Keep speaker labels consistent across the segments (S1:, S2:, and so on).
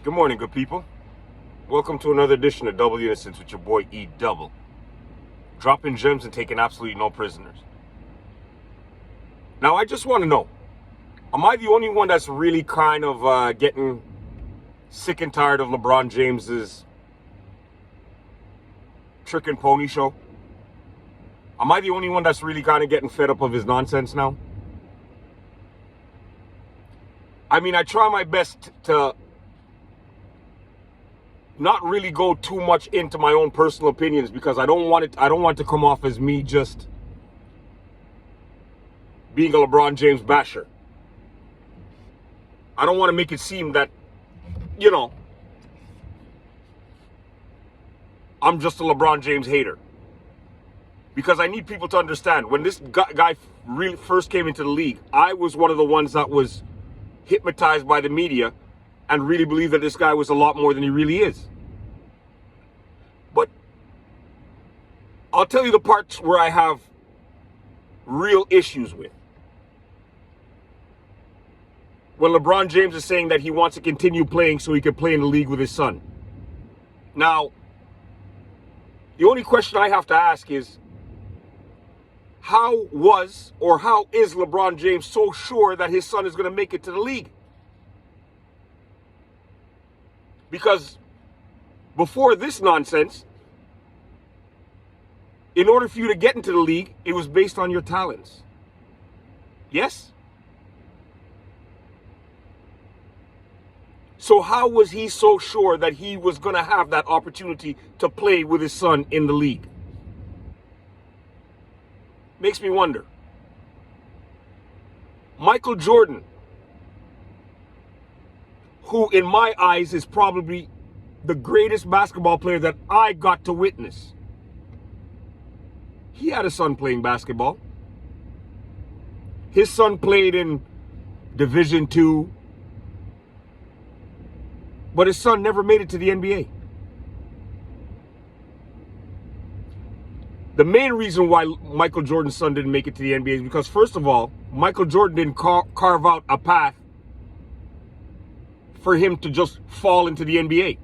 S1: Good morning, good people. Welcome to another edition of Double Innocence with your boy E Double. Dropping gems and taking absolutely no prisoners. Now, I just want to know, am I the only one that's really kind of getting sick and tired of LeBron James's trick and pony show? Am I the only one that's really kind of getting fed up of his nonsense now? I mean, I try my best to not really go too much into my own personal opinions because I don't want to come off as me just being a LeBron James basher. I don't want to make it seem that, I'm just a LeBron James hater. Because I need people to understand, when this guy really first came into the league, I was one of the ones that was hypnotized by the media and really believed that this guy was a lot more than he really is. But I'll tell you the parts where I have real issues with. When LeBron James is saying that he wants to continue playing so he can play in the league with his son. Now, the only question I have to ask is, how was or how is LeBron James so sure that his son is going to make it to the league? Because before this nonsense, in order for you to get into the league, it was based on your talents. Yes? So how was he so sure that he was going to have that opportunity to play with his son in the league? Makes me wonder. Michael Jordan, who in my eyes is probably the greatest basketball player that I got to witness. He had a son playing basketball. His son played in Division II, but his son never made it to the NBA. The main reason why Michael Jordan's son didn't make it to the NBA is because, first of all, Michael Jordan didn't carve out a path for him to just fall into the NBA.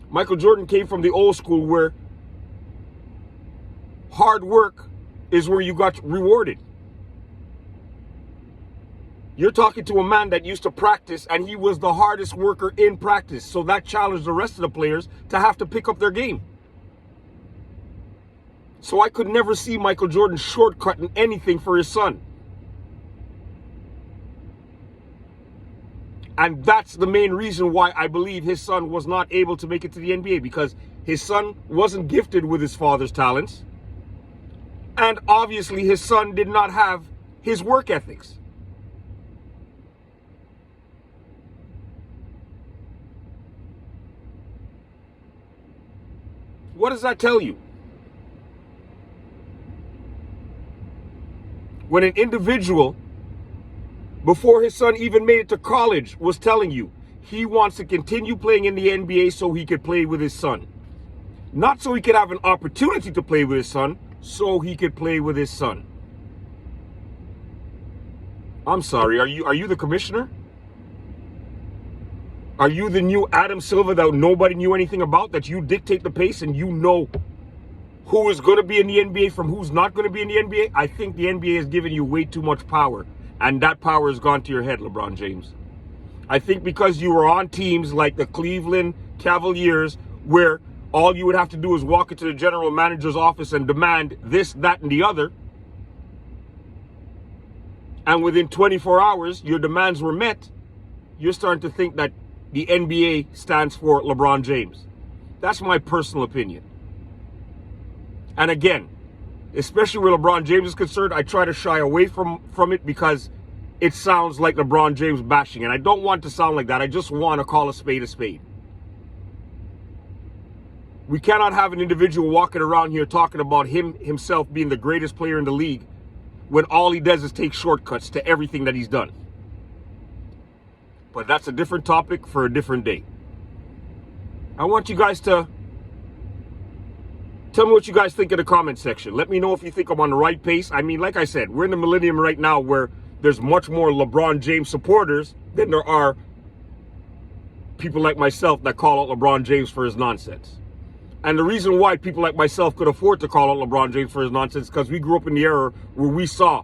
S1: Michael Jordan came from the old school where hard work is where you got rewarded. You're talking to a man that used to practice, and he was the hardest worker in practice. So that challenged the rest of the players to have to pick up their game. So I could never see Michael Jordan shortcutting anything for his son. And that's the main reason why I believe his son was not able to make it to the NBA, because his son wasn't gifted with his father's talents. And obviously his son did not have his work ethics. What does that tell you? When an individual, before his son even made it to college, was telling you he wants to continue playing in the NBA so he could play with his son. Not so he could have an opportunity to play with his son, so he could play with his son. I'm sorry, are you the commissioner? Are you the new Adam Silver that nobody knew anything about, that you dictate the pace and you know who is going to be in the NBA from who's not going to be in the NBA? I think the NBA has given you way too much power, and that power has gone to your head, LeBron James. I think because you were on teams like the Cleveland Cavaliers, where all you would have to do is walk into the general manager's office and demand this, that, and the other, and within 24 hours, your demands were met, you're starting to think that the NBA stands for LeBron James. That's my personal opinion. And again, especially where LeBron James is concerned, I try to shy away from it because it sounds like LeBron James bashing. And I don't want to sound like that. I just want to call a spade a spade. We cannot have an individual walking around here talking about himself being the greatest player in the league when all he does is take shortcuts to everything that he's done. But that's a different topic for a different day. I want you guys to tell me what you guys think in the comment section. Let me know if you think I'm on the right pace. I mean, like I said, we're in the millennium right now where there's much more LeBron James supporters than there are people like myself that call out LeBron James for his nonsense. And the reason why people like myself could afford to call out LeBron James for his nonsense is because we grew up in the era where we saw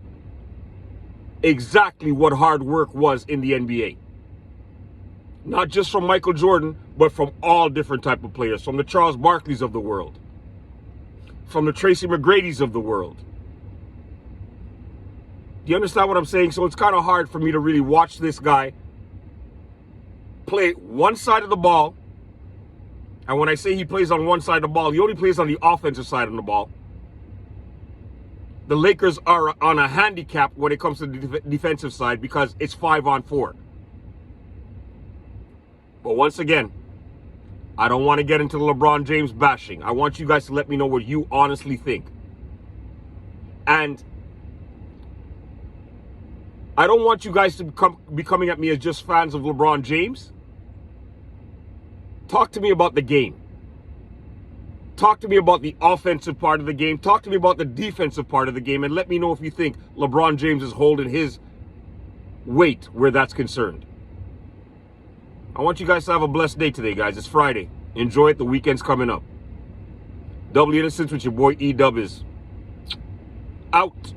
S1: exactly what hard work was in the NBA. Not just from Michael Jordan, but from all different type of players. From the Charles Barkleys of the world. From the Tracy McGrady's of the world. Do you understand what I'm saying? So it's kind of hard for me to really watch this guy play one side of the ball. And when I say he plays on one side of the ball, he only plays on the offensive side of the ball. The Lakers are on a handicap when it comes to the defensive side because it's 5-on-4. But once again, I don't want to get into the LeBron James bashing. I want you guys to let me know what you honestly think. And I don't want you guys to be coming at me as just fans of LeBron James. Talk to me about the game. Talk to me about the offensive part of the game. Talk to me about the defensive part of the game. And let me know if you think LeBron James is holding his weight where that's concerned. I want you guys to have a blessed day today, guys. It's Friday. Enjoy it. The weekend's coming up. Double Innocence with your boy E-Dub is out.